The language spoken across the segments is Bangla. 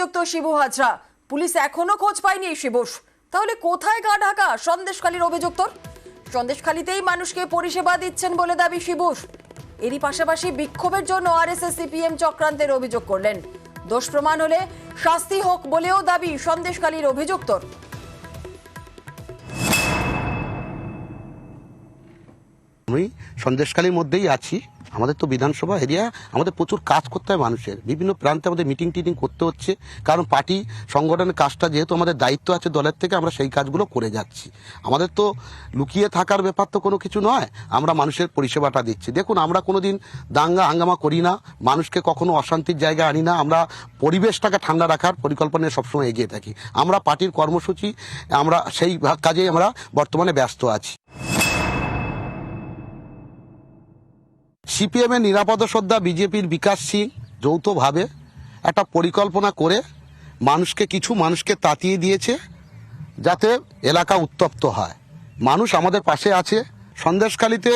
যুক্ত শিবু হাজরা পুলিশ এখনো খোঁজ পায়নি শিবুর। তাহলে কোথায় গা ঢাকা সন্দেশখালীর অভিযুক্ত? সন্দেশখালীতেই মানুষকে পরিষেবা দিচ্ছেন বলে দাবি শিবুর। এরই পাশাপাশি বিক্ষোভের জন্য আরএসএস সিপিএম চক্রান্তের অভিযোগ করলেন। দোষ প্রমাণ হলে শাস্তি হোক বলেও দাবি সন্দেশখালীর অভিযুক্তর। আমি সন্দেশখালীর মধ্যেই আছি। আমাদের তো বিধানসভা এরিয়া, আমাদের প্রচুর কাজ করতে হয়, মানুষের বিভিন্ন প্রান্তে আমাদের মিটিং টিটিং করতে হচ্ছে, কারণ পার্টি সংগঠনের কাজটা যেহেতু আমাদের দায়িত্ব আছে দলের থেকে, আমরা সেই কাজগুলো করে যাচ্ছি। আমাদের তো লুকিয়ে থাকার ব্যাপার তো কোনো কিছু নয়, আমরা মানুষের পরিষেবাটা দিচ্ছি। দেখুন, আমরা কোনোদিন দাঙ্গা হাঙ্গামা করি না, মানুষকে কখনো অশান্তির জায়গায় আনি না, আমরা পরিবেশটাকে ঠান্ডা রাখার পরিকল্পনায় সবসময় এগিয়ে থাকি। আমরা পার্টির কর্মসূচি, আমরা সেই কাজেই আমরা বর্তমানে ব্যস্ত আছি। সিপিএম এর নিরাপদ সর্দা বিজেপির বিকাশ সিং যৌথভাবে একটা পরিকল্পনা করে কিছু মানুষকে তাতিয়ে দিয়েছে যাতে এলাকা উত্তপ্ত হয়। মানুষ আমাদের পাশে আছে, সন্দেশখালীতে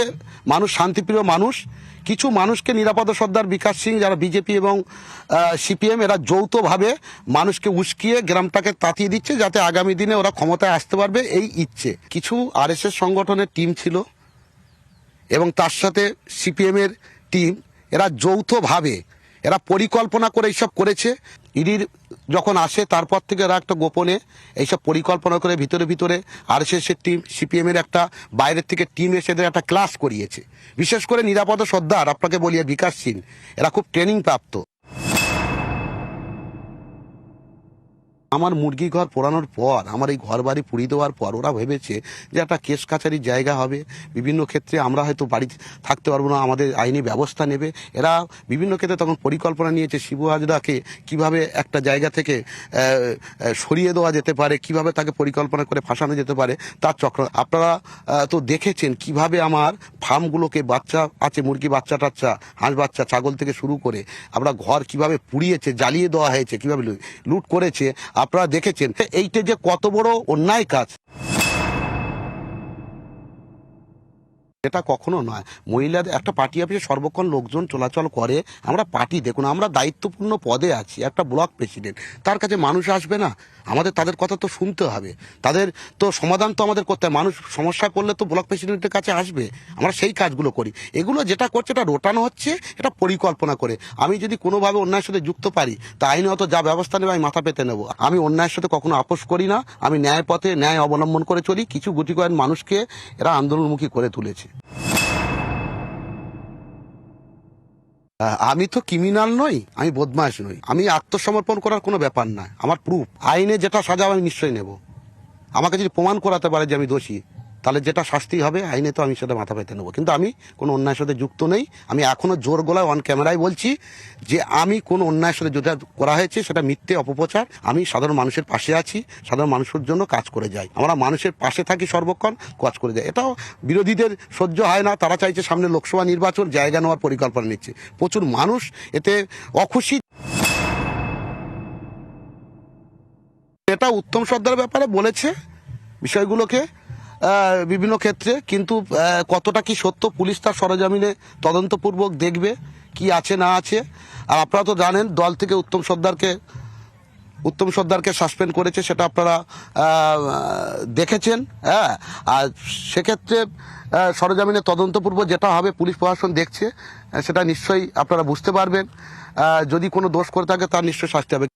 মানুষ শান্তিপ্রিয় মানুষ। কিছু মানুষকে নিরাপদ সর্দার বিকাশ সিং, যারা বিজেপি এবং সিপিএম, এরা যৌথভাবে মানুষকে উস্কিয়ে গ্রামটাকে তাতিয়ে দিচ্ছে যাতে আগামী দিনে ওরা ক্ষমতায় আসতে পারবে, এই ইচ্ছে। কিছু আরএসএস সংগঠনের টিম ছিল এবং তার সাথে সিপিএম এর টিম, এরা যৌথভাবে এরা পরিকল্পনা করে এইসব করেছে। ইডির যখন আসে তারপর থেকে এরা একটা গোপনে এইসব পরিকল্পনা করে ভিতরে ভিতরে আরএসএস এর টিম, সিপিএম এর একটা বাইরের থেকে টিম এসে এদের একটা ক্লাস করিয়েছে। বিশেষ করে নিরাপদ সর্দার, আপনাকে বলি বিকাশ সিং, এরা খুব ট্রেনিং প্রাপ্ত। আমার মুরগি ঘর পোড়ানোর পর, আমার এই ঘর বাড়ি পুড়িয়ে দেওয়ার পর ওরা ভেবেছে যে একটা কেস কাছারির জায়গা হবে, বিভিন্ন ক্ষেত্রে আমরা হয়তো বাড়ি থাকতে পারবো না, আমাদের আইনি ব্যবস্থা নেবে। এরা বিভিন্ন ক্ষেত্রে তখন পরিকল্পনা নিয়েছে শিবু হাজরাকে কিভাবে একটা জায়গা থেকে সরিয়ে দেওয়া যেতে পারে, কিভাবে তাকে পরিকল্পনা করে ফাঁসানো যেতে পারে, তার চক্র। আপনারা তো দেখেছেন কিভাবে আমার ফার্মগুলোকে, বাচ্চা আছে, মুরগি বাচ্চা টাচ্চা, হাঁস বাচ্চা, ছাগল থেকে শুরু করে আমরা ঘর কিভাবে পুড়িয়েছে, জ্বালিয়ে দেওয়া হয়েছে, কিভাবে লুট করেছে আপনারা দেখেছেন। এইটা যে কত বড় অন্যায় কাজ, এটা কখনো নয়। মহিলাদের একটা পার্টি অফিসে সর্বক্ষণ লোকজন চলাচল করে, আমরা পার্টি, দেখুন আমরা দায়িত্বপূর্ণ পদে আছি, একটা ব্লক প্রেসিডেন্ট, তার কাছে মানুষ আসবে না? আমাদের তাদের কথা তো শুনতে হবে, তাদের তো সমাধান তো আমাদের করতে হবে। মানুষ সমস্যা করলে তো ব্লক প্রেসিডেন্টের কাছে আসবে, আমরা সেই কাজগুলো করি। এগুলো যেটা করছে এটা রোটানো হচ্ছে, এটা পরিকল্পনা করে। আমি যদি কোনোভাবে অন্যায়ের সাথে যুক্ত পারি, তা আইনত যা ব্যবস্থা নেবে আমি মাথা পেতে নেব। আমি অন্যায়ের সাথে কখনো আপোষ করি না, আমি ন্যায় পথে ন্যায় অবলম্বন করে চলি। কিছু গুটি কয়েক মানুষকে এরা আন্দোলনমুখী করে তুলেছে। আমি তো ক্রিমিনাল নই, আমি বদমাশ নই, আমি আত্মসমর্পণ করার কোনো ব্যাপার না। আমার প্রুফ, আইনে যেটা সাজা আমি নিশ্চয়ই নেব। আমাকে যদি প্রমাণ করাতে পারে যে আমি দোষী, তাহলে যেটা শাস্তি হবে আইনে তো আমি সেটা মাথা পেতে নেবো। কিন্তু আমি কোনো অন্যায়ের সাথে যুক্ত নেই। আমি এখনো জোর গলায় অন ক্যামেরায় বলছি যে আমি কোনো অন্যায়ের সাথে যেটা করা হয়েছে সেটা মিথ্যে, অপপ্রচার। আমি সাধারণ মানুষের পাশে আছি, সাধারণ মানুষের জন্য কাজ করে যাই। আমরা মানুষের পাশে থাকি, সর্বক্ষণ কাজ করে যাই। এটাও বিরোধীদের সহ্য হয় না, তারা চাইছে সামনে লোকসভা নির্বাচন, জায়গা নেওয়ার পরিকল্পনা নিচ্ছে। প্রচুর মানুষ এতে অখুশি। এটা উত্তম সর্দার ব্যাপারে বলেছে বিষয়গুলোকে বিভিন্ন ক্ষেত্রে, কিন্তু কতটা কি সত্য পুলিশ তার সরজমিনে তদন্তপূর্বক দেখবে কি আছে না আছে। আর আপনারা তো জানেন দল থেকে উত্তম সর্দারকে সাসপেন্ড করেছে, সেটা আপনারা দেখেছেন। হ্যাঁ, আর সেক্ষেত্রে সরজমিনে তদন্তপূর্বক যেটা হবে, পুলিশ প্রশাসন দেখছে, সেটা নিশ্চয়ই আপনারা বুঝতে পারবেন। যদি কোনো দোষ করে থাকে তার নিশ্চয়ই শাস্তি হবে।